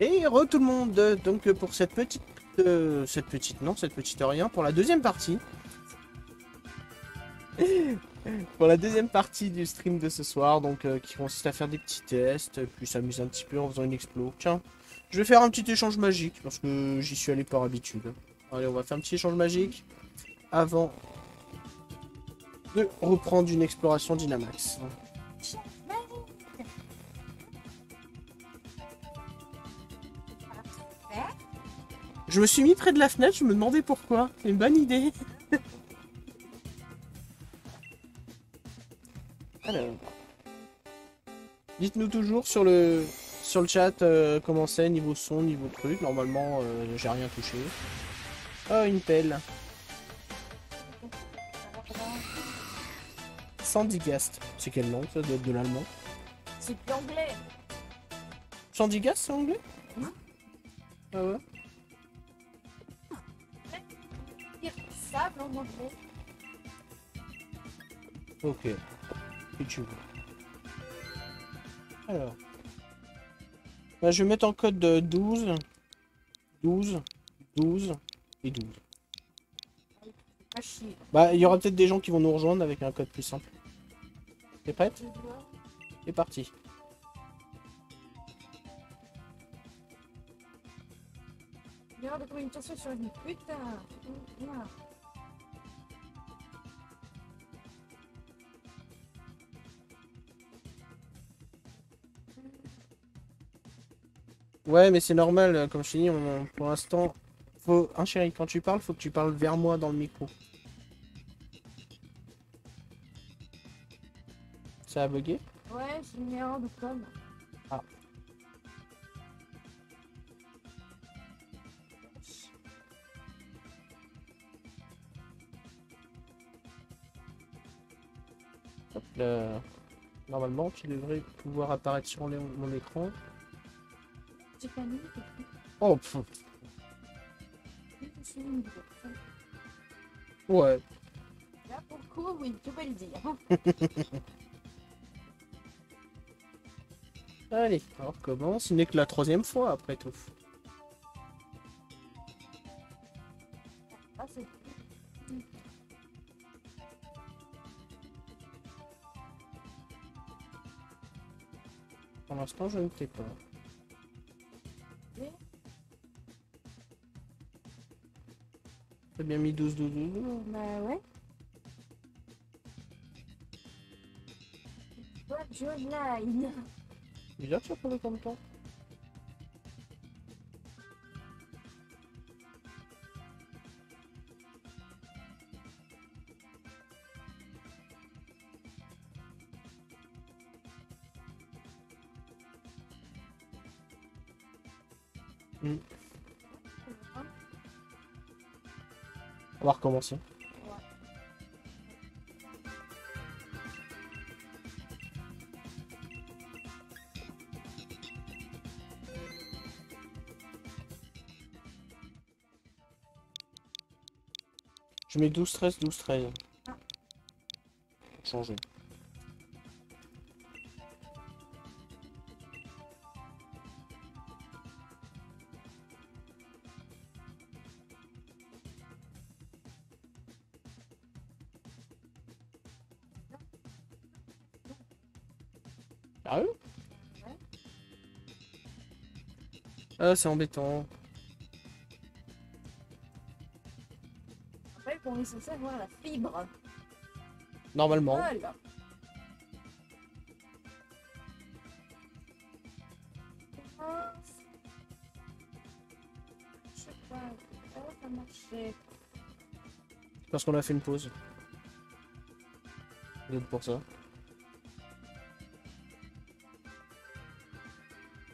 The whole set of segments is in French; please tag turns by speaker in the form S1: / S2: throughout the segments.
S1: Et re tout le monde, donc pour cette petite rien, pour la deuxième partie. Pour la deuxième partie du stream de ce soir, donc qui consiste à faire des petits tests, puis s'amuser un petit peu en faisant une explo. Tiens, je vais faire un petit échange magique, parce que j'y suis allé par habitude. Allez, on va faire un petit échange magique avant de reprendre une exploration Dynamax. Je me suis mis près de la fenêtre, je me demandais pourquoi. C'est une bonne idée. Alors, dites-nous toujours sur le chat comment c'est, niveau son, niveau truc. Normalement, j'ai rien touché. Oh, une pelle. Sandygast. C'est quelle langue ça? Doit être de l'allemand.
S2: C'est de l'anglais.
S1: Sandygast, c'est anglais?
S2: Non.
S1: Ah ouais?
S2: Dire sable en anglais.
S1: Ok. Si tu veux. Alors. Bah, je vais mettre en code de 12, 12, 12 et 12.
S2: Pas chier.
S1: Bah, il y aura peut-être des gens qui vont nous rejoindre avec un code plus simple. T'es prête? C'est parti.
S2: Une erreur de communication sur une putain. Voilà.
S1: Ouais, mais c'est normal, comme je t'ai dit, pour l'instant, faut... Hein, chérie, quand tu parles, faut que tu parles vers moi dans le micro. Ça a bugué?
S2: Ouais, j'ai une erreur de com.
S1: Ah. Hop là. Normalement, tu devrais pouvoir apparaître sur mon écran.
S2: J'ai pas mis.
S1: Oh, pff. Ouais.
S2: Là, pour le coup, oui, tu peux le dire.
S1: Allez, alors commence. Ce n'est que la troisième fois après tout.
S2: Ah, c'est...
S1: Pour l'instant, je ne sais pas. T'as bien mis 12, 12, 12, 12.
S2: Bah ouais. What your line?
S1: Bizarre que ça prenne autant de temps. On va recommencer. Je mets 12, 13, 12, 13.
S2: Ah.
S1: Pour changer. Sérieux?
S2: Ouais.
S1: Ah, c'est embêtant.
S2: Après, on est censé avoir la fibre.
S1: Normalement.
S2: Voilà. Je sais pas. Oh, ça marchait.
S1: Parce qu'on a fait une pause. Peut-être pour ça.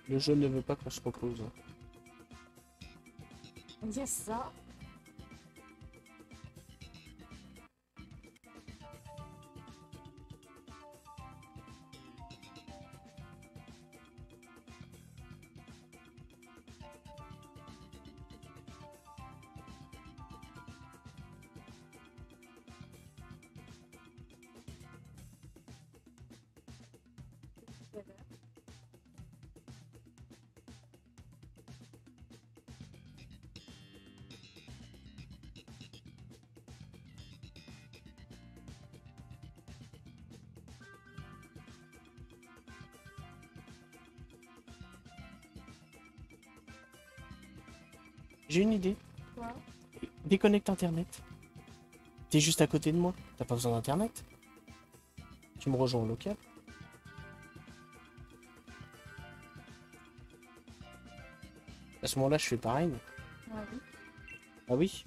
S1: Le jeu ne veut pas qu'on se repose.
S2: On dit ça.
S1: J'ai une idée.
S2: Quoi?
S1: Déconnecte internet. T'es juste à côté de moi. T'as pas besoin d'internet. Tu me rejoins au local. À ce moment-là, je fais pareil.
S2: Ah oui.
S1: Ah oui.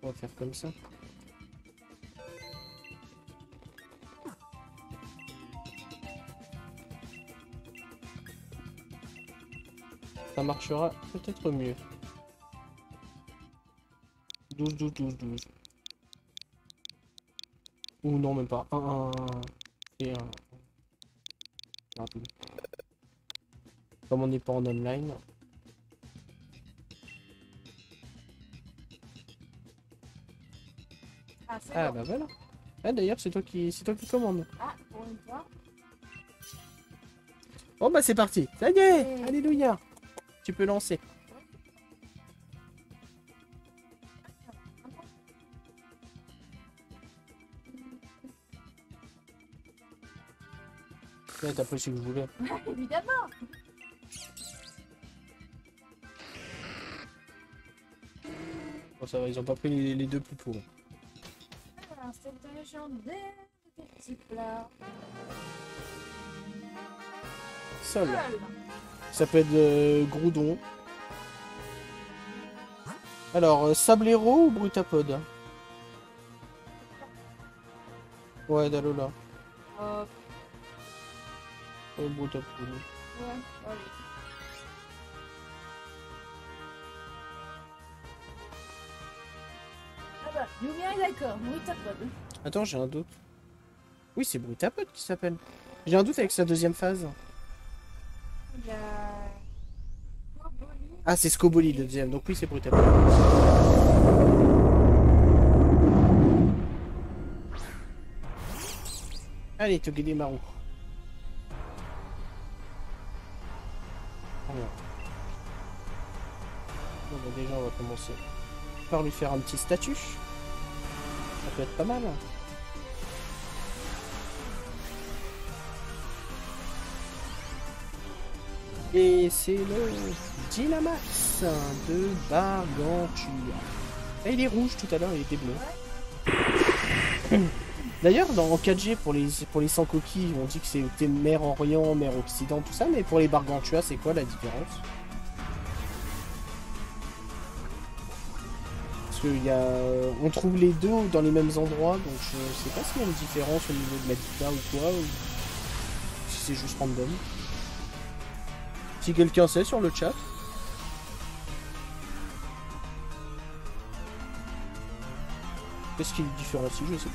S1: On va faire comme ça. Ça marchera peut-être mieux. 12, 12, 12, 12. Ou non, même pas. 1, 1, 1. Et 1. Rapide. Comme on n'est pas en online.
S2: Ah, c'est
S1: Ah
S2: bon.
S1: bah voilà. Ah d'ailleurs c'est toi qui commande.
S2: Ah, pour une fois.
S1: Bon bah c'est parti. Ça y est.
S2: Ouais.
S1: Alléluia. Tu peux lancer. Ouais, t'as pris ce que je voulais.
S2: Évidemment.
S1: Bon ça va, ils ont pas pris les deux plus pourris.
S2: Alors, c'est légendaire des petits plats.
S1: Sol.
S2: Seul.
S1: Ça peut être Groudon. Alors, Sablero ou Brutapod? Ouais, Dalola. Brutapod.
S2: Ouais, allez. Ah bah, Lumia est d'accord, oui, t'as pas.
S1: Attends, j'ai un doute. Oui, c'est Brutapod qui s'appelle. J'ai un doute avec sa deuxième phase.
S2: Il y a... Coboli.
S1: Ah, c'est Scoboli le deuxième, donc oui, c'est Brutapod. Allez, Togedemaru. Alors. Bon, bah, déjà, on va commencer par lui faire un petit statut. Ça peut être pas mal. Et c'est le Dynamax de Bargantua. Et il est rouge tout à l'heure, il était bleu. D'ailleurs, dans 4G, pour les 100 coquilles, on dit que c'était mer Orient, mer Occident, tout ça, mais pour les Bargantua, c'est quoi la différence? Parce qu'il y a... on trouve les deux dans les mêmes endroits, donc je sais pas s'il y a une différence au niveau de l'habitat ou quoi, ou si c'est juste random. Si quelqu'un sait sur le chat. Qu'est-ce qui le différencie? Je sais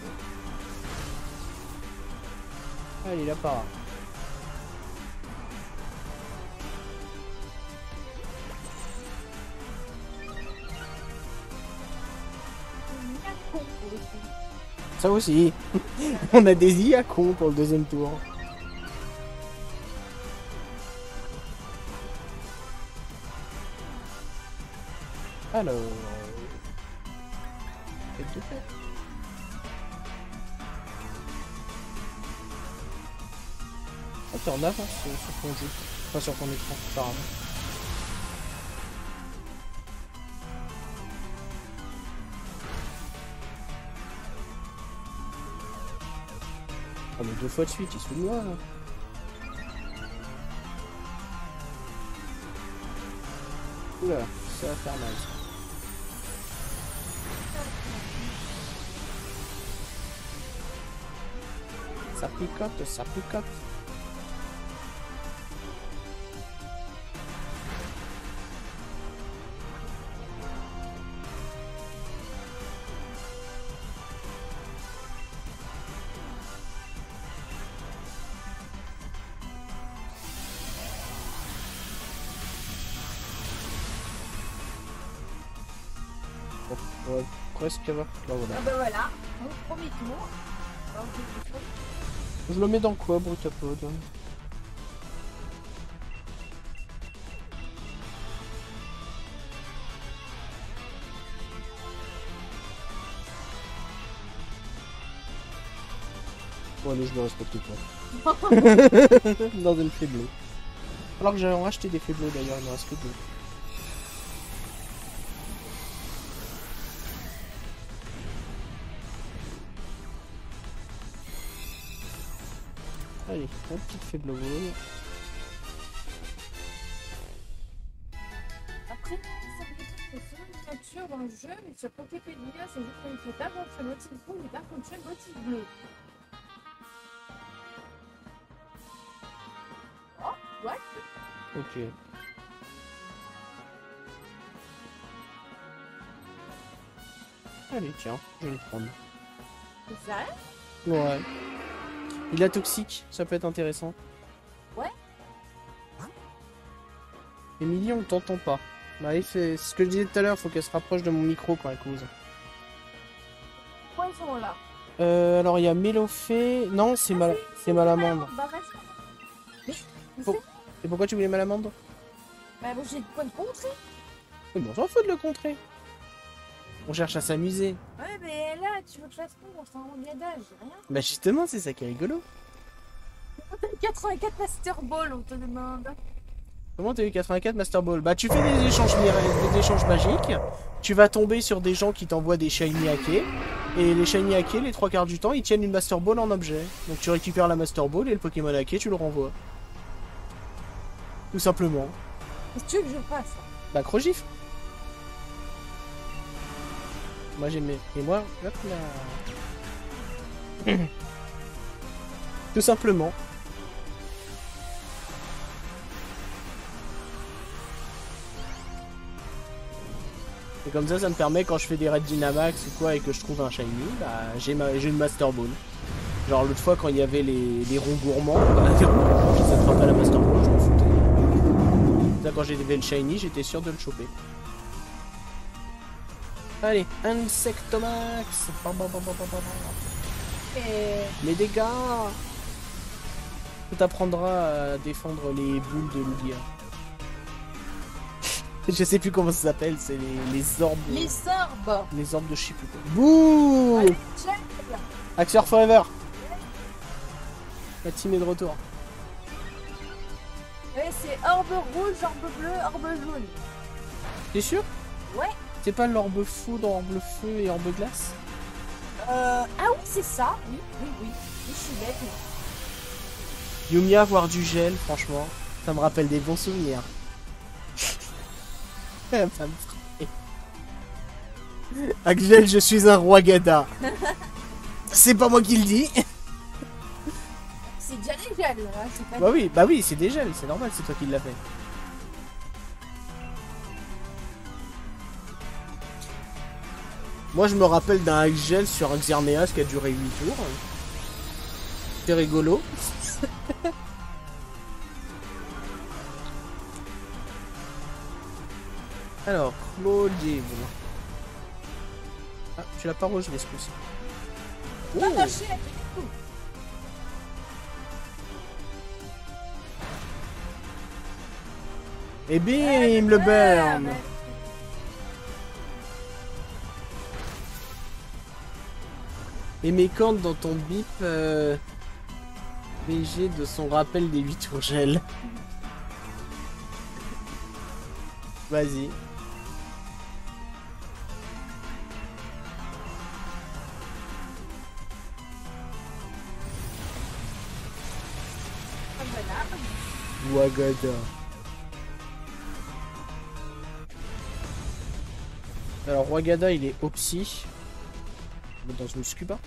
S1: pas. Allez, la para. Ça aussi. On a des IA cons pour le deuxième tour. Alors... Faites de fait. Ah, t'es en avance sur ton jeu. Enfin, sur ton écran, apparemment. Ah, mais 2 fois de suite, il se fout de moi, là. Oula, ça va faire mal, ça. Ça picote, ça picote. On va presque avoir... Là, voilà.
S2: Ah bah voilà, au premier tour. Alors, je vais
S1: Je le mets dans quoi, Brutapod? Bon allez, je me respecte pas. Dans une fée bleue. Alors que j'avais racheté des faiblots d'ailleurs, il me reste que deux. Allez, un petit faiblo.
S2: Après, ça me dit que c'est une voiture dans le jeu, mais sur Wikipédia, c'est juste une photo avant sur motif rouge et par contre sur motif bleu. Oh, ouais.
S1: Ok. Allez, tiens, je vais le prendre.
S2: C'est ça?
S1: Ouais. Il est toxique, ça peut être intéressant.
S2: Ouais.
S1: Émilie, on t'entend pas. Bah, c'est ce que je disais tout à l'heure, faut qu'elle se rapproche de mon micro quand elle cause.
S2: Pourquoi ils sont là?
S1: Alors il y a Mélofée. Non, c'est Malamande.
S2: Bah, vas-y. Mais,
S1: Et pourquoi tu voulais Malamande?
S2: bah, bon, j'ai de quoi de contrer.
S1: Mais bon, on s'en fout de le contrer. On cherche à s'amuser.
S2: Ouais, mais là, tu veux que je fasse quoi? On s'en rend bien d'âge, rien.
S1: Bah justement, c'est ça qui est rigolo.
S2: 84 Master Ball, on te demande.
S1: Comment t'as eu 84 Master Ball? Bah tu fais des échanges magiques. Tu vas tomber sur des gens qui t'envoient des Shiny Hackés. Et les Shiny Hackés, les 3 quarts du temps, ils tiennent une Master Ball en objet. Donc tu récupères la Master Ball et le Pokémon Hacké, tu le renvoies. Tout simplement.
S2: Qu'est-ce que tu veux que je fasse?
S1: Bah Crogif. Moi j'aimais. Et moi, hop là. Tout simplement. Et comme ça me permet quand je fais des raids Dynamax ou quoi et que je trouve un shiny, bah j'ai une Master Ball. Genre l'autre fois quand il y avait les ronds gourmands, bah les ronds gourmands, ça te rappelle la Master Ball, je m'en foutais. Ça quand j'ai levé le shiny, j'étais sûr de le choper. Allez, Insectomax. Les dégâts. Ça t'apprendra à défendre les boules de Lugia. Je sais plus comment ça s'appelle, c'est les orbes.
S2: Les orbes.
S1: Les orbes de je sais plus quoi. Bouh.
S2: Allez, check.
S1: Axior Forever. La team est de retour.
S2: Ouais, c'est orbe rouge, orbe bleu, orbe jaune.
S1: T'es sûr?
S2: Ouais.
S1: C'est pas l'orbe foudre, orbe feu et orbe glace?
S2: Ah oui, c'est ça. Oui, oui, oui. Je suis bête.
S1: Yumia avoir du gel, franchement, ça me rappelle des bons souvenirs. Ça me ferait. Axel, je suis un roi Gada. C'est pas moi qui le dis.
S2: C'est déjà des gels, là. C'est pas
S1: Bah oui, c'est des gels, c'est normal, c'est toi qui l'as fait. Moi, je me rappelle d'un Axel sur un Xerneas qui a duré 8 tours. C'est rigolo. Alors, Claudive. Ah, tu l'as pas rejeté ce coup-ci.
S2: pas
S1: Oh.
S2: lâché avec tout.
S1: Et bim, le burn. Et mes cordes dans ton bip VG de son rappel des 8 tours gel. Vas-y. Wagada. Alors Wagada il est Opsy. Dans une scuba.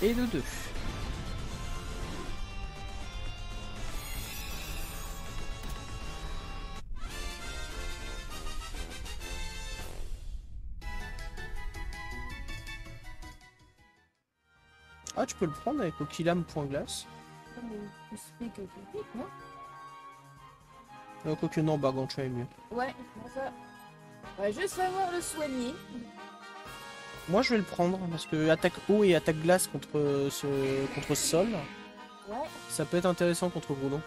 S1: Et de 2. Ah, tu peux le prendre avec Okilam point glace. Quoique non, Bargantua est mieux.
S2: Ouais, ça. On va juste savoir le soigner.
S1: Moi je vais le prendre parce que attaque eau et attaque glace contre sol,
S2: Ouais.
S1: ça peut être intéressant contre Groudon.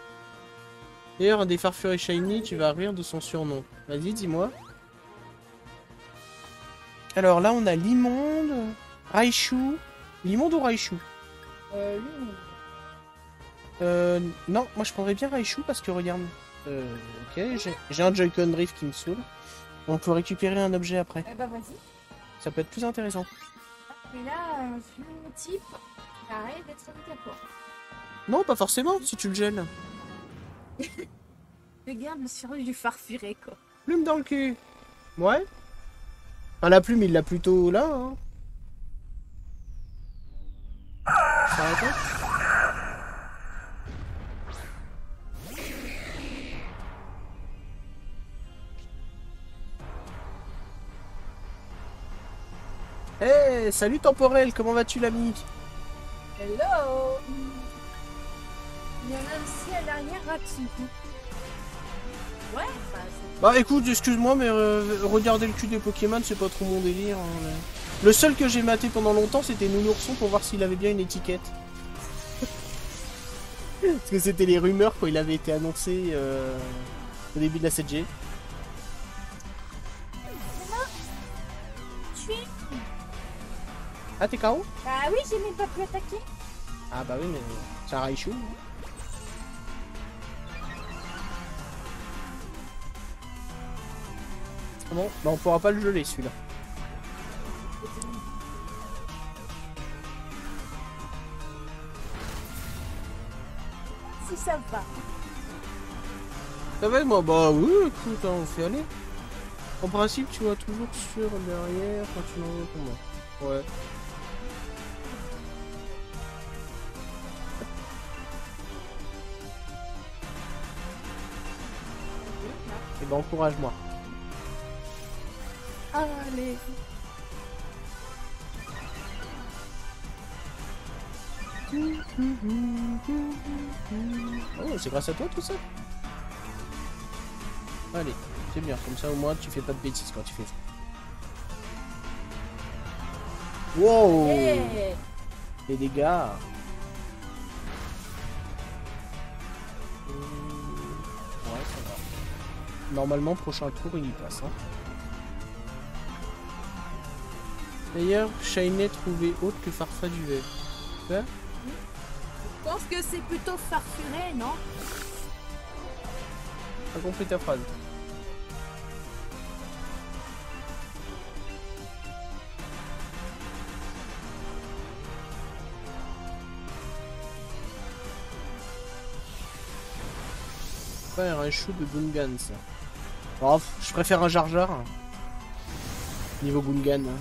S1: D'ailleurs, un des Farfury Shiny, tu vas rire de son surnom. Vas-y, dis-moi. Alors là, on a Limonde, Raichu. Limonde ou Raichu?
S2: Lui,
S1: Non, moi je prendrais bien Raichu parce que regarde. Ok, j'ai un Joy-Con Drift qui me saoule. On peut récupérer un objet après.
S2: eh bah vas-y.
S1: Ça peut être plus intéressant.
S2: Et là, vu mon type, arrête d'être d'accord.
S1: Non, pas forcément, si tu le gèles.
S2: Regarde le sérieux du farfuré, quoi.
S1: Plume dans le cul. Ouais. Enfin, la plume, il l'a plutôt là. Hein. Ça arrête. Hey, salut temporel, comment vas-tu l'ami?
S2: Hello. Il y en a aussi à l'arrière rapide. Ouais, bah c'est...
S1: Bah écoute, excuse-moi, mais regarder le cul des Pokémon, c'est pas trop mon délire. Hein, mais... Le seul que j'ai maté pendant longtemps, c'était Nounourson pour voir s'il avait bien une étiquette. Parce que c'était les rumeurs quand il avait été annoncé au début de la 7G.
S2: Tu es...
S1: Ah, t'es KO?
S2: Bah oui, j'ai même pas pu attaquer.
S1: Ah bah oui, mais c'est un Raichu. Bon, bah on pourra pas le geler celui-là.
S2: Si ça va.
S1: Ça va moi? Bah oui, écoute, hein, on fait aller. En principe, tu vois toujours sur derrière quand tu l'envoies pour moi. Ouais. Et bah encourage-moi.
S2: Allez.
S1: Oh, c'est grâce à toi tout ça? Allez, c'est bien, comme ça au moins tu fais pas de bêtises quand tu fais ça. Wow!
S2: Hey.
S1: Les dégâts! Ouais, ça va. Normalement, prochain tour, il y passe. Hein. D'ailleurs, Shainé trouvé autre que Farfaduvet. Quoi?
S2: Je pense que c'est plutôt farfuré, non?
S1: Pas compris ta phrase. Faire un chou de Gungan, ça. Oh, je préfère un Jar Jar. Niveau Gungan. Hein.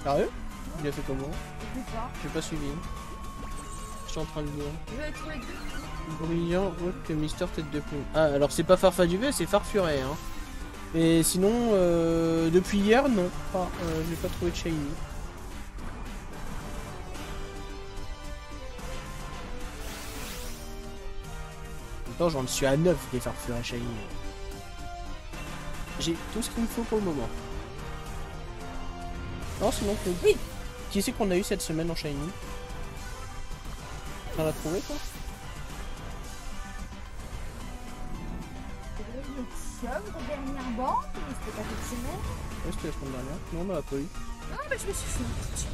S1: Sérieux? Il a fait comment?
S2: Je sais pas.
S1: J'ai pas suivi. Je suis en train de lire.
S2: Je vais trouver deux.
S1: Brillant autre que Mister Tête de Plume. Ah, alors c'est pas Farfaduvet, c'est Farfuré. Hein. Et sinon, depuis hier, non. Pas, j'ai pas trouvé de Shiny. Attends, j'en suis à 9 des Farfurés Shiny. J'ai tout ce qu'il me faut pour le moment. Non, sinon,
S2: Oui.
S1: Qui c'est qu'on a eu cette semaine en Shiny? T'en as trouvé quoi?
S2: Le chèvre dernièrement, mais c'était pas cette semaine.
S1: Ouais, c'était la semaine dernière. Non, on n'en a pas eu.
S2: Non, mais je me suis fait un petit.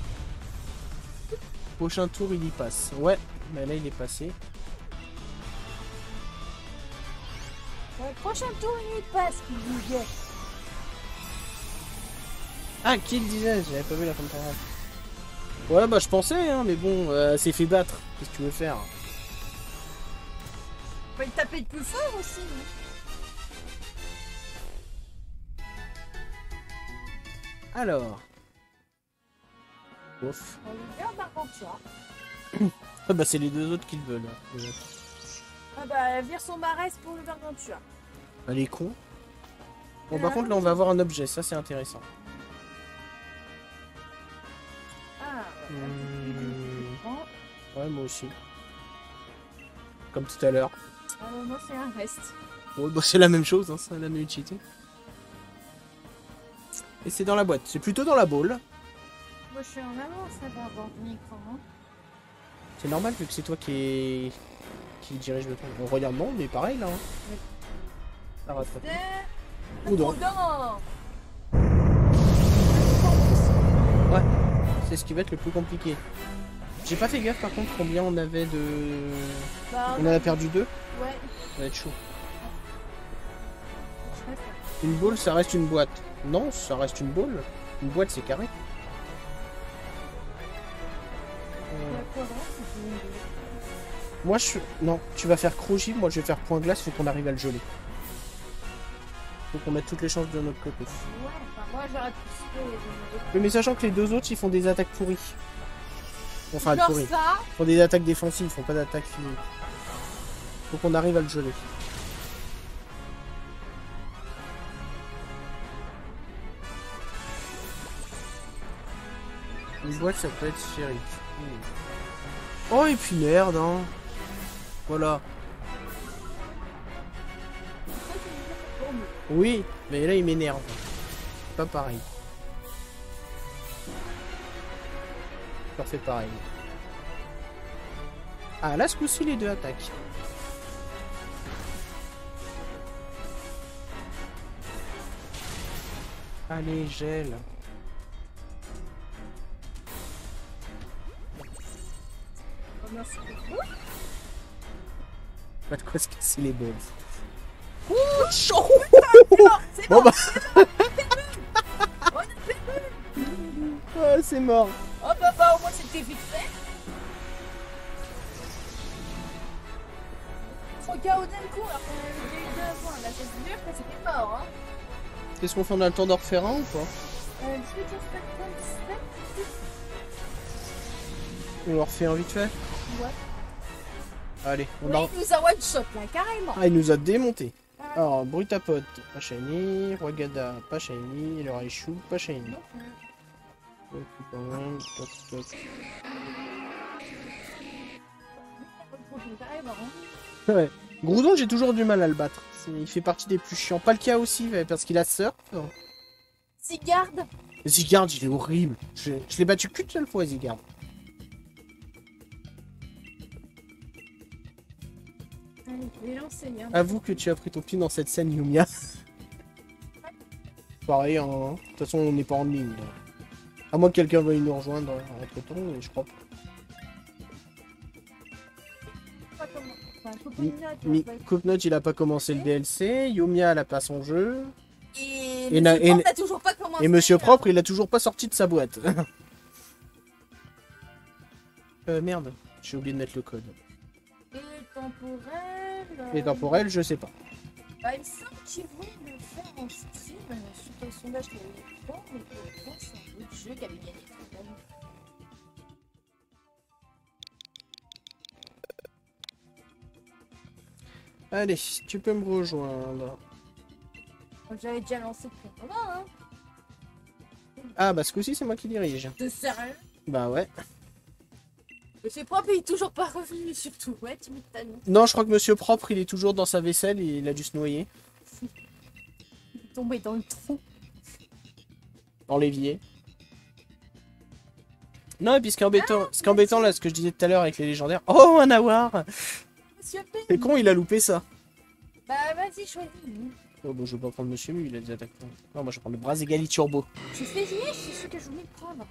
S1: Prochain tour, il y passe. Ouais, mais là, il est passé.
S2: Le prochain tour, il passe, qu'il disait.
S1: Ah, qui le disait? J'avais pas vu la fin de parole. Ouais, bah je pensais, hein, mais bon, c'est fait battre. Qu'est-ce que tu veux faire?
S2: Faut le taper de plus fort aussi.
S1: Alors. Ouf.
S2: On lui fait un Marcantua.
S1: Ah bah c'est les deux autres qui le veulent. Hein, les autres.
S2: Ah bah, vire son Marès pour le Gargantua.
S1: Bah les cons. Bon par contre là on va avoir un objet, ça c'est intéressant.
S2: Ah,
S1: Ouais moi aussi. Comme tout à l'heure.
S2: moi c'est un reste.
S1: Ouais bah c'est la même chose, hein, ça a la même utilité. Et c'est dans la boîte, c'est plutôt dans la boule.
S2: Moi, je suis en avance là par rapport au micro, hein.
S1: C'est normal vu que c'est toi qui dirige le truc. On regarde non, mais pareil là. Hein.
S2: Oui.
S1: Ça rattrape.
S2: C'est...
S1: Ou non.
S2: Oudon.
S1: Ouais, c'est ce qui va être le plus compliqué. J'ai pas fait gaffe par contre combien on avait de...
S2: Bah,
S1: On en a perdu 2.
S2: Ouais.
S1: Ça va être chaud.
S2: Je sais pas.
S1: Une boule, ça reste une boîte. Non, ça reste une boule. Une boîte, c'est carré. Moi, je... Non, tu vas faire Crogy, moi je vais faire point glace, faut qu'on arrive à le geler. Faut qu'on mette toutes les chances de notre côté.
S2: Ouais, enfin, moi, j'aurais pu...
S1: Mais sachant que les deux autres, ils font des attaques pourries. Enfin,
S2: Genre
S1: pourries.
S2: ça.
S1: Ils font des attaques défensives, ils font pas d'attaques physiques. Faut qu'on arrive à le geler. Une boîte, ça peut être sphérique. Oh, et puis merde, hein. Voilà. Oui, mais là, il m'énerve. Pas pareil. Je leur fais pareil. Ah, là, ce coup-ci, les deux attaques. Allez, gel.
S2: Oh, merci beaucoup.
S1: Pas de quoi se casser les balls.
S2: Ouh, chaud. C'est
S1: Bon
S2: bon.
S1: bah,
S2: On a perdu.
S1: ah, c'est mort.
S2: Oh papa, au moins c'était vite fait. 3 KO d'un coup, alors qu'on avait déjà eu 2 avant. Là, c'est dur, après c'était mort, hein.
S1: Qu'est-ce qu'on fait? On a le temps d'en refaire un ou pas?
S2: Future Spectrum 7.
S1: On en refait un vite fait?
S2: Ouais.
S1: Allez, on
S2: Oui,
S1: a...
S2: il nous a one shot là, carrément.
S1: Ah, il nous a démonté. Alors, Brutapod, pas shiny. Rwagada, pas shiny. Le Raichu, pas shiny. Toc, toc.
S2: Carrément, hein.
S1: Ouais. Groudon, j'ai toujours du mal à le battre. Il fait partie des plus chiants. Pas le cas aussi, parce qu'il a surf.
S2: Zygarde.
S1: Zygarde, il est horrible. Je l'ai battu qu'une seule fois, Zygarde.
S2: Allez, je vais lancer, hein.
S1: Avoue que tu as pris ton pied dans cette scène, Yumia. Pareil, hein. De toute façon, on n'est pas en ligne. Là. À moins que quelqu'un veuille nous rejoindre entre temps, mais je crois pas.
S2: Pas comment. Enfin, Coconut, tu vois, pas-
S1: Coconut, il a pas commencé le DLC. Yumia, elle a pas son jeu.
S2: Et
S1: Et
S2: Monsieur
S1: na-
S2: Propre n'a toujours pas commencé.
S1: Et Monsieur Propre, il a toujours pas sorti de sa boîte. Merde, j'ai oublié de mettre le code.
S2: Et temporel.
S1: Et temporel, je sais pas.
S2: Bah, il me semble qu'ils vont le faire en stream. Suite au sondage qu'il y avait pas, mais pour l'instant, c'est un autre jeu qui avait gagné tout le monde.
S1: Allez, tu peux me rejoindre.
S2: Donc, j'avais déjà lancé depuis un moment, hein.
S1: Ah, bah ce coup-ci, c'est moi qui dirige.
S2: De sérieux?
S1: Bah ouais.
S2: Monsieur Propre, il est toujours pas revenu, surtout. Ouais, tu m'étonnes.
S1: Non, je crois que Monsieur Propre, il est toujours dans sa vaisselle et il a dû se noyer.
S2: Il est tombé dans le trou.
S1: Dans l'évier. Non, et puis ce qui est embêtant, là, ce que je disais tout à l'heure avec les légendaires. Oh, un awar!
S2: Monsieur P.
S1: C'est con, il a loupé ça.
S2: Bah, vas-y, choisis.
S1: Oh, bon, je vais pas prendre Monsieur Mu, il a des attaques. Non, moi je vais prendre le Brazegali Turbo.
S2: Je fais lier, c'est ce que je voulais prendre.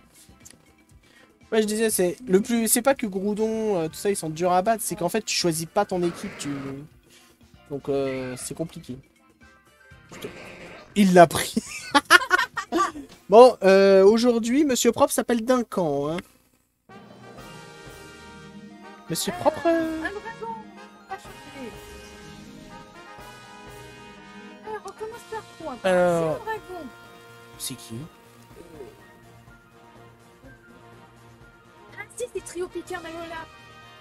S1: Ouais, je disais, c'est le plus. C'est pas que Groudon, tout ça, ils sont durs à battre, c'est qu'en fait, tu choisis pas ton équipe, donc, c'est compliqué. Putain. Il l'a pris. Bon, aujourd'hui, Monsieur Propre s'appelle Duncan, hein. Monsieur Propre.
S2: Un dragon. Pas choqué. Recommence par quoi? C'est
S1: Alors-
S2: un dragon.
S1: C'est qui?
S2: Ah, si, c'est Trio Piqueur Mayola.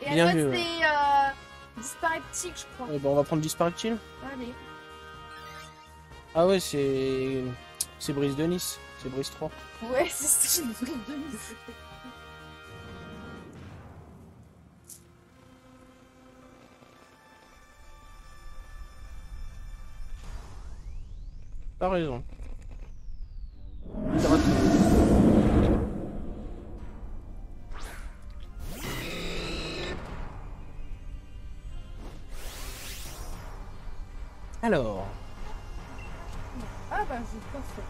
S2: Et
S1: Bien
S2: à
S1: vu,
S2: toi,
S1: ouais.
S2: c'est Dispareptique, je crois.
S1: Bon, on va prendre Disparactile.
S2: Allez.
S1: Ah ouais, c'est. C'est Brise de Nice. C'est Brise 3.
S2: Ouais, c'est une vraie demi.
S1: T'as raison. Alors,
S2: Ah bah j'ai pas fait.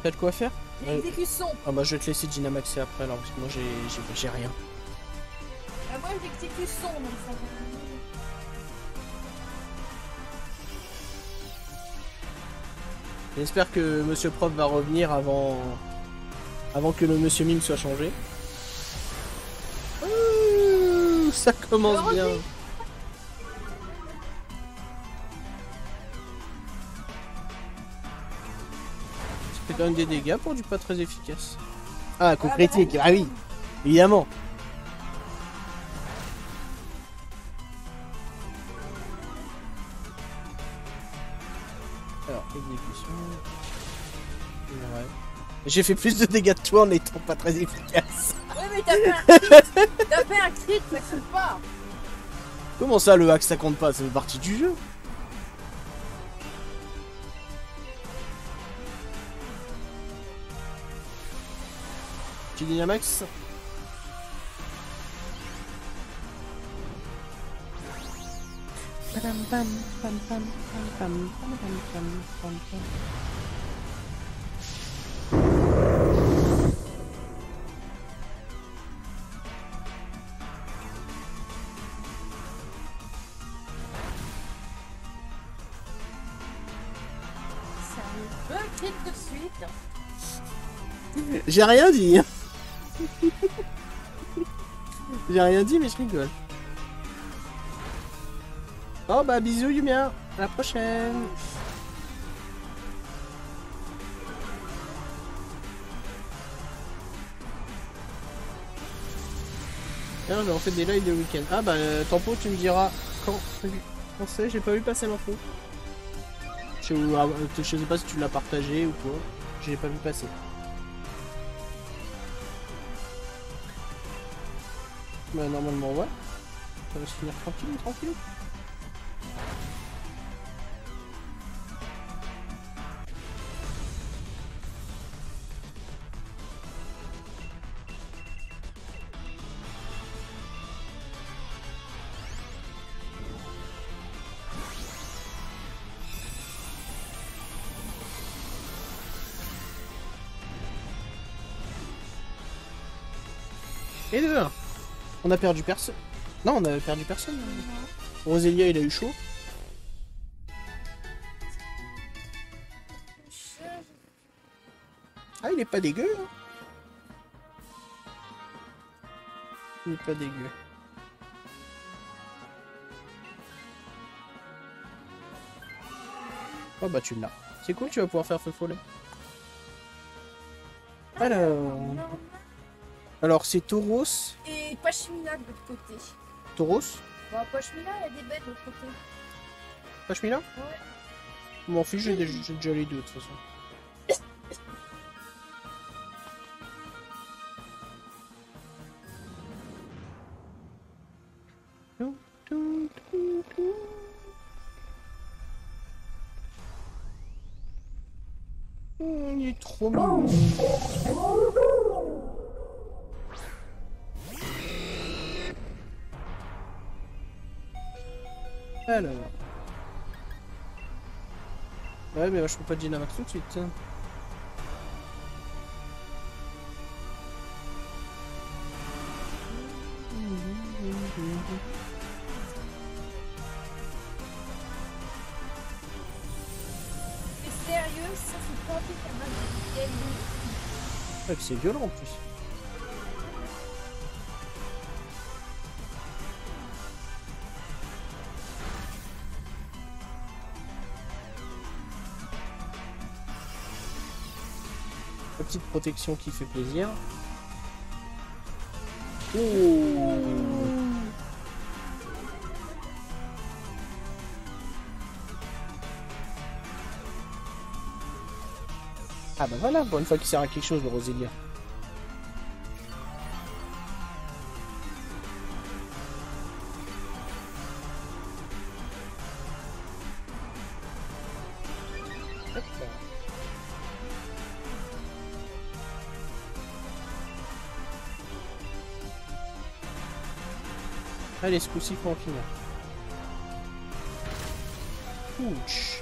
S1: t'as de quoi faire?
S2: L'exécution.
S1: Ah bah je vais te laisser Dynamaxer après alors parce que moi j'ai rien.
S2: Ah moi l'exécution donc ça va.
S1: J'espère que Monsieur Prof va revenir avant que le Monsieur Mime soit changé. Ouh, ça commence bien. Ça fait quand même des dégâts pour du pas très efficace. Ah, coup critique, ah oui, évidemment. Alors, exécution. Ouais. J'ai fait plus de dégâts de toi en étant pas très efficace.
S2: Ouais mais t'as fait un crit. T'as fait un crit, ça compte pas.
S1: Comment ça, le hack, ça compte pas? Ça fait partie du jeu. Tu Dynamax?
S2: Ça me veut crit de suite.
S1: J'ai rien dit. J'ai rien dit, mais je rigole. Oh bah bisous Yumia, à la prochaine. Tiens, j'ai refait des lives de week-end. Ah bah Tempo, tu me diras quand c'est, j'ai pas vu passer l'info. Je sais pas si tu l'as partagé ou quoi. J'ai pas vu passer. Bah normalement ouais. Ça va se finir tranquille, tranquille. Et deux. On a perdu personne. Non, on a perdu personne. Roselia, il a eu chaud. Ah, il est pas dégueu. Hein. Il est pas dégueu. Oh bah tu l'as. C'est cool, tu vas pouvoir faire feu follet. Alors c'est Tauros.
S2: Et Pashmina de l'autre côté.
S1: Tauros?
S2: Bon, Pashmina, il y a des bêtes de l'autre côté.
S1: Pashmina?
S2: Ouais.
S1: M'en fiche, j'ai déjà les deux de toute façon. Il est trop mignon. Alors. Ouais, mais je peux pas Dynamax tout de suite. Hein.
S2: C'est sérieux, ça c'est pas fait qu'un match de gagner.
S1: Ouais, puis c'est violent en plus. La petite protection qui fait plaisir. Oh. Ah bah voilà, pour une fois qu'il sert à quelque chose, le Roselia. Allez, ce coup-ci, faut en finir. Ouch.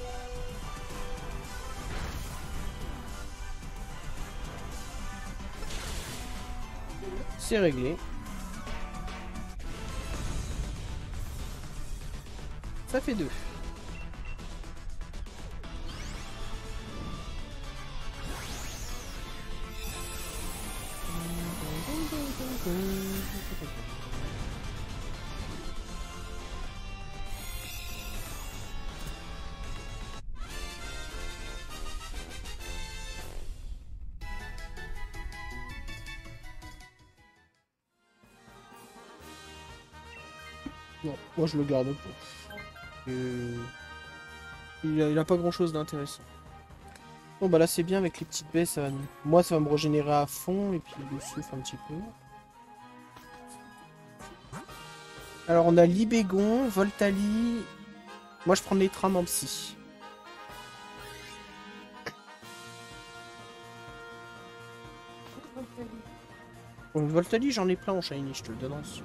S1: C'est réglé. Ça fait 2. Non, moi je le garde pour. Il a pas grand chose d'intéressant. Bon bah là c'est bien avec les petites baies, ça va... Moi ça va me régénérer à fond et puis le souffle un petit peu. Alors on a Libégon, Voltali. Moi je prends les trames en psy. Bon, Voltali j'en ai plein en shiny, je te le donne en dessous.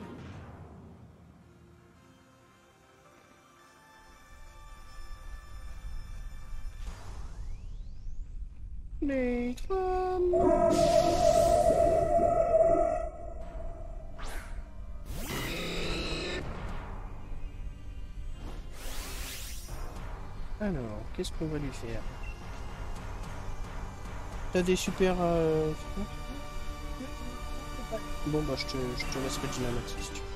S1: Les trames. Alors, qu'est-ce qu'on va lui faire? T'as des super... Bon bah je te laisserai dynamiter si tu veux.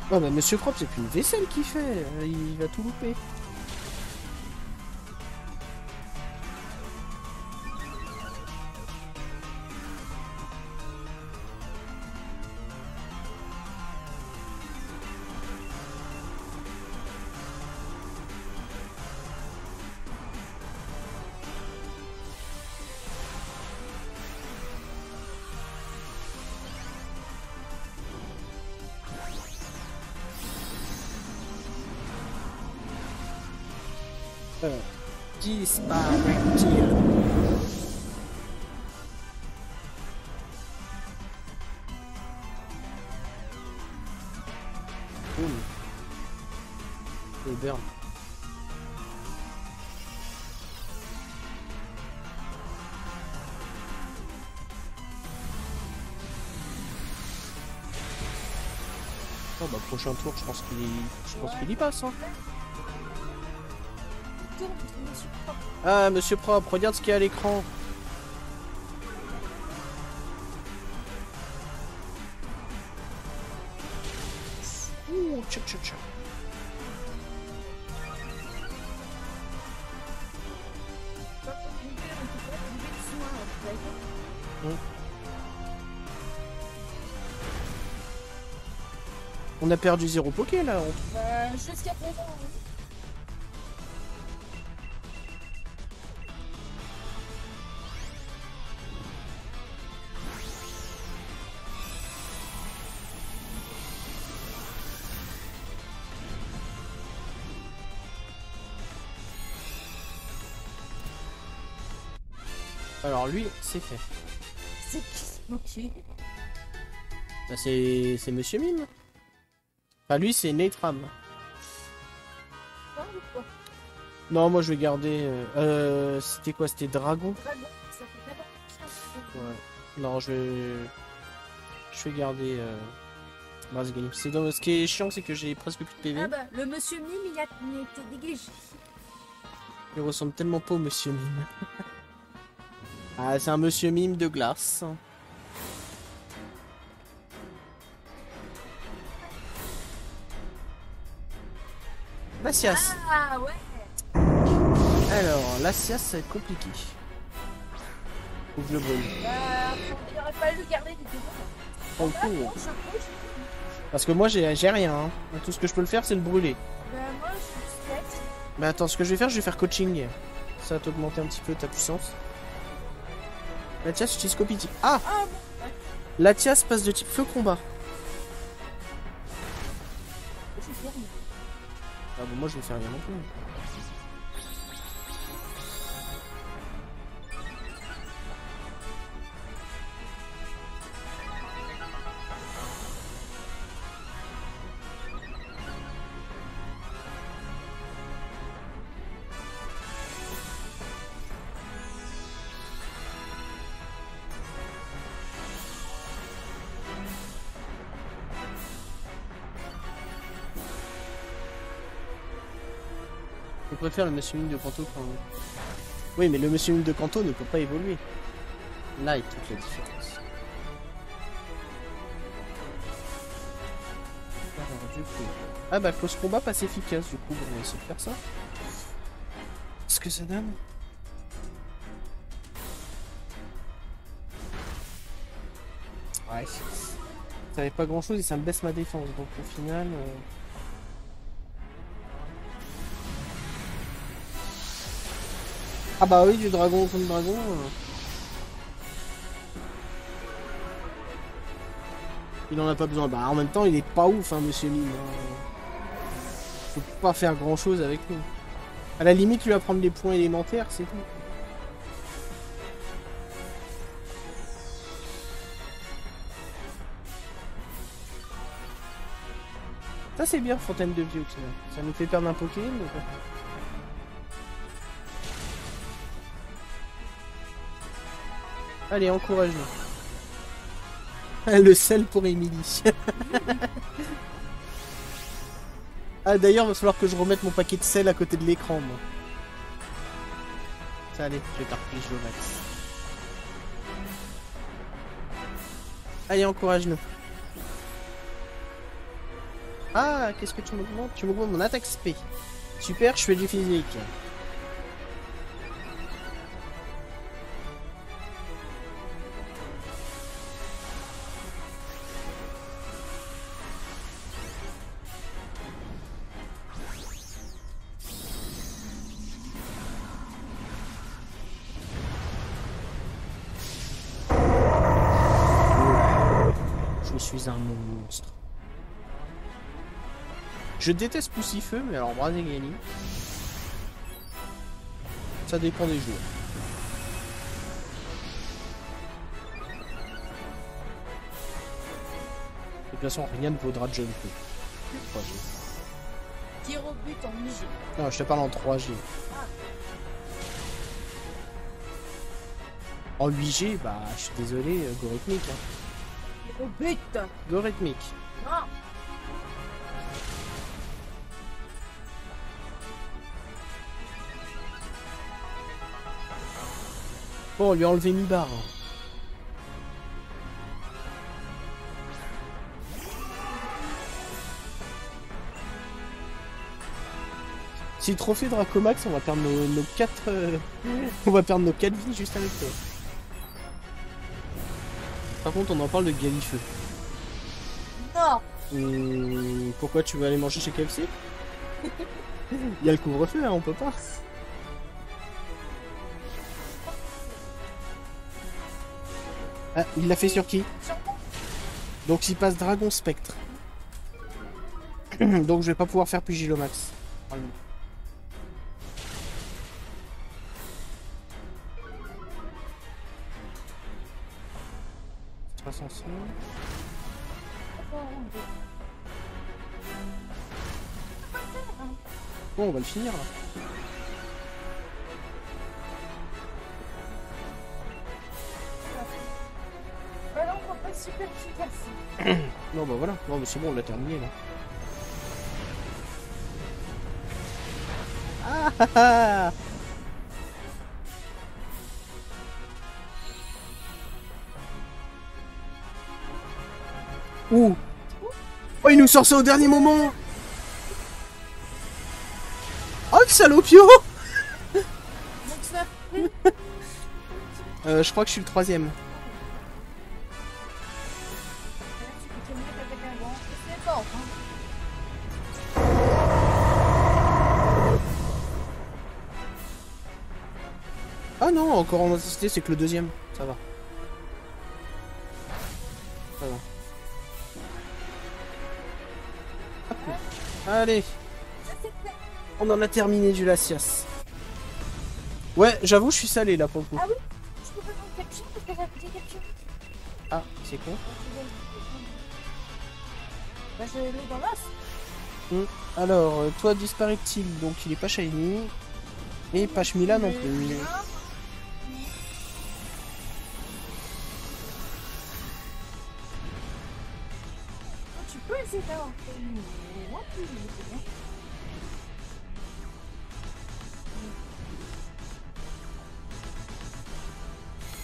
S1: Oh bah Monsieur Crop, c'est plus une vaisselle qu'il fait, il va tout louper. Disparaît-il? Le burn. Oh bah prochain tour, je pense qu'il y passe hein. Ah, Monsieur Propre, regarde ce qu'il y a à l'écran. Ouh, tchou tchou tchou. On a perdu 0 Poké là.
S2: Jusqu'à présent.
S1: Alors lui, c'est fait.
S2: C'est qui? Ok.
S1: Bah c'est Monsieur Mime. Enfin lui c'est Natram. Non moi je vais garder... c'était quoi? C'était Dragon?
S2: Dragon, ça fait d'abord ça.
S1: Ouais. Non je vais garder... Mars Game. Ce qui est chiant c'est que j'ai presque plus de PV.
S2: Ah bah le Monsieur Mime il a été dégagé.
S1: Il ressemble tellement pas au Monsieur Mime. Ah c'est un Monsieur Mime de glace. Lacias.
S2: Ah ouais.
S1: Alors, Lacias, ça va être compliqué. Faut que je le brûle.
S2: Il aurait fallu le garder du coup.
S1: Pour le coup. Parce que moi, j'ai rien. Hein. Tout ce que je peux le faire, c'est le brûler.
S2: Bah moi je suis
S1: Bah attends, ce que je vais faire coaching. Ça va t'augmenter un petit peu ta puissance. Latias utilise Copiti. Ah,
S2: Ah bon, ouais.
S1: Latias passe de type feu combat.
S2: Je suis ferme.
S1: Ah bon, moi je vais faire rien non plus. Je préfère le Monsieur Mime de Kanto quand... Oui, mais le Monsieur Mime de Kanto ne peut pas évoluer. Là est toute la différence. Alors, du coup... Ah bah, cause combat passe efficace, du coup, on va essayer de faire ça. Ce que ça donne. Ouais. Ça avait pas grand chose et ça me baisse ma défense, donc au final... Ah bah oui, du dragon contre dragon. Il en a pas besoin. Bah en même temps, il est pas ouf, hein, Monsieur Mime. Faut pas faire grand chose avec lui. À la limite, lui apprendre les points élémentaires, c'est tout. Ça c'est bien, Fontaine de vie au final. Ça nous fait perdre un Pokémon, mais quoi. Allez, encourage-nous. Le sel pour Émilie. Ah d'ailleurs, il va falloir que je remette mon paquet de sel à côté de l'écran, moi. Ça allez, je vais t'arpeler Max. Allez, encourage-nous. Ah, qu'est-ce que tu m'augmentes? Tu m'augmentes mon attaque SP. Super, je fais du physique. Je suis un monstre. Je déteste Poussifeu, mais alors Brazegali, ça dépend des jours. De toute façon, rien ne vaudra Jump. 3G.
S2: Tir au but en 8G.
S1: Non, je te parle en 3G. En 8G, bah, je suis désolé, go rythmique. Hein.
S2: Tir au but.
S1: Go rythmique.
S2: Non.
S1: Bon, on lui a enlevé mi-barre. Si le trophée Dracomax, on va perdre nos 4... on va perdre nos 4 vies juste avec toi. Par contre, on en parle de Galifeu.
S2: Non.
S1: Pourquoi tu veux aller manger chez KFC? Il y a le couvre-feu, hein, on peut pas. Ah, il l'a fait sur qui? Donc il passe Dragon Spectre. Donc je vais pas pouvoir faire Pugilomax. Ah, non. C'est pas censé. Bon, on va le finir là.
S2: Bah non, on va pas être super efficace.
S1: Non, bah voilà. Non, mais c'est bon, on l'a terminé là. Ah ah ah. Ouh. Oh, il nous sort ça au dernier moment. Oh, le salopio.
S2: Donc ça.
S1: Je crois que je suis le 3ème. Ah non, encore en intensité, c'est que le deuxième. Ça va. Ça va. Allez. On en a terminé du Latias. Ouais, j'avoue, je suis salé là pour le coup.
S2: Ah oui, je peux pas prendre capture parce que j'ai appliqué capture.
S1: Ah, c'est con.
S2: Bah, je l'ai dans l'os.
S1: Alors, toi disparaît-il, donc il est pas shiny. Et Pashmila non plus.
S2: Tu peux essayer d'avoir fait une. Moi, plus, c'est bien.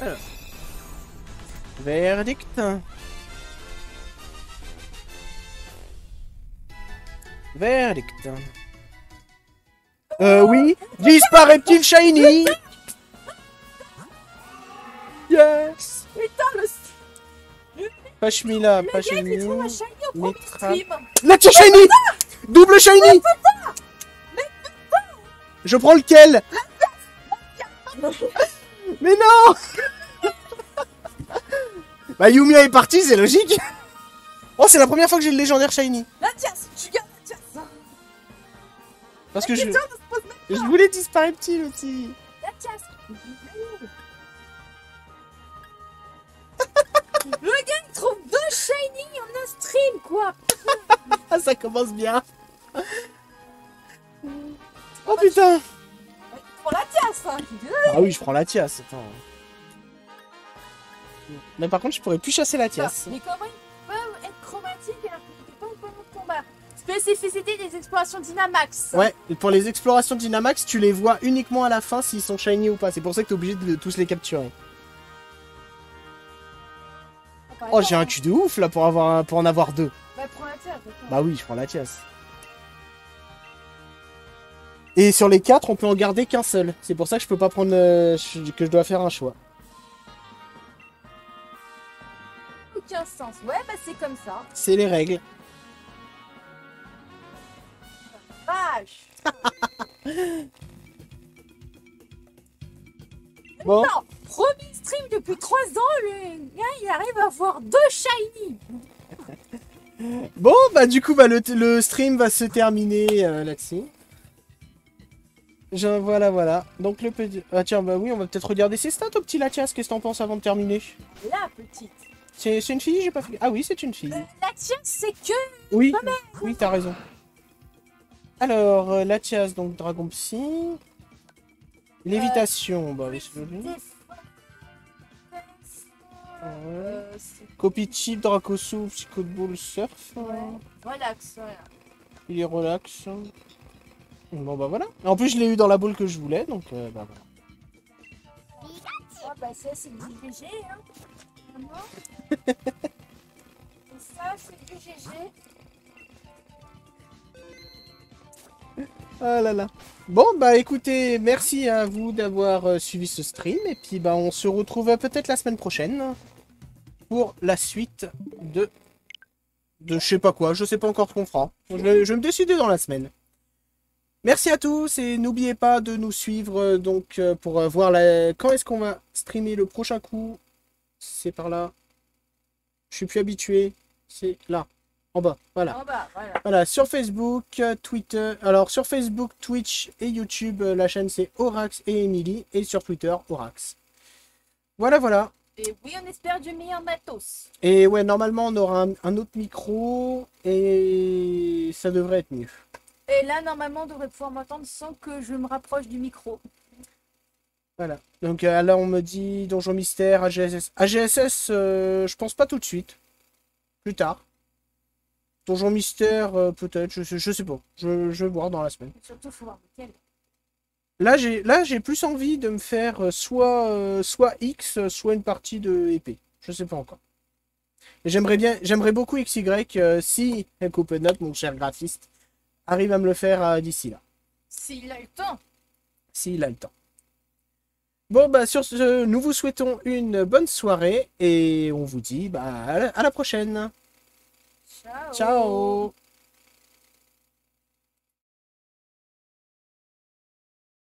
S1: Alors. Verdict. Verdict. Oui. Disparaît-il shiny? Yes.
S2: Putain,
S1: Pashmila,
S2: le gars qui trouve un
S1: Pashmila.
S2: shiny au premier
S1: Mitra.
S2: stream.
S1: Latias shiny. Double shiny. Je prends lequel? Mais non. Bah Yumia est parti, c'est logique. Oh, c'est la première fois que j'ai le légendaire shiny.
S2: Latias, tu gardes Latias.
S1: Parce que
S2: Putain, ne se pose même
S1: je voulais disparaître-t-il aussi.
S2: Latias. Le gars il trouve 2 shiny en un stream quoi.
S1: Ah, ça commence bien. Oh putain.
S2: Pour Latias, hein.
S1: Ah oui, je prends Latias. Attends. Mais par contre, je pourrais plus chasser Latias.
S2: Mais comment ils peuvent être chromatiques alors que c'était pas au point de combat? Spécificité des explorations Dynamax.
S1: Ouais, et pour les explorations Dynamax, tu les vois uniquement à la fin s'ils sont shiny ou pas. C'est pour ça que t'es obligé de tous les capturer. Oh, j'ai un cul de ouf là pour en avoir 2.
S2: Bah, prends Latias.
S1: Bah oui, je prends Latias. Et sur les 4, on peut en garder qu'un seul. C'est pour ça que je peux pas prendre que je dois faire un choix.
S2: Aucun sens. Ouais, bah c'est comme ça.
S1: C'est les règles.
S2: Vache.
S1: Bon.
S2: Non, premier stream depuis 3 ans, le gars il arrive à avoir 2 shiny.
S1: Bon, bah du coup, bah, le stream va se terminer là-dessus. Voilà. Donc le petit... Ah tiens, bah oui, on va peut-être regarder ses stats au petit Latias. Qu'est-ce que t'en penses avant de terminer?
S2: La petite.
S1: C'est une fille? J'ai pas fait... Ah oui, c'est une fille.
S2: Latias, c'est que...
S1: Oui, oui, t'as raison. Alors, Latias, donc Dragon Psy. Lévitation, bah oui, c'est joli. Ouais. Copie type, Dracoso, Psychoball, Surf.
S2: Ouais. Relax, voilà.
S1: Il est relax. Bon bah voilà. En plus, je l'ai eu dans la boule que je voulais, donc bah voilà.
S2: Ah bah ça c'est du GG, hein. Vraiment. Et ça c'est du GG.
S1: Ah là là. Bon bah écoutez, merci à vous d'avoir suivi ce stream et puis bah on se retrouve peut-être la semaine prochaine pour la suite de je sais pas quoi, je sais pas encore ce qu'on fera. Je vais me décider dans la semaine. Merci à tous et n'oubliez pas de nous suivre donc pour voir quand est-ce qu'on va streamer le prochain coup. C'est par là. Je suis plus habitué. C'est là. En bas, voilà.
S2: En bas, voilà.
S1: Voilà, sur Facebook, Twitter. Alors, sur Facebook, Twitch et YouTube, la chaîne c'est Orax et Emily. Et sur Twitter, Orax. Voilà.
S2: Et oui, on espère du meilleur matos.
S1: Et ouais, normalement, on aura un autre micro. Et ça devrait être mieux.
S2: Et là, normalement, on devrait pouvoir m'entendre sans que je me rapproche du micro.
S1: Voilà. Donc là, on me dit Donjon Mystère, AGSS. AGSS, je pense pas tout de suite. Plus tard. Donjon Mystère, peut-être, je sais pas. Je vais voir dans la semaine.
S2: Surtout, il faut voir lequel.
S1: Là, j'ai plus envie de me faire soit X, soit une partie de épée. Je sais pas encore. J'aimerais beaucoup XY si Open mon cher graphiste, arrive à me le faire d'ici là.
S2: S'il a le temps.
S1: S'il a le temps. Bon, bah, sur ce, nous vous souhaitons une bonne soirée et on vous dit bah, à la prochaine.
S2: Ciao.
S1: Ciao.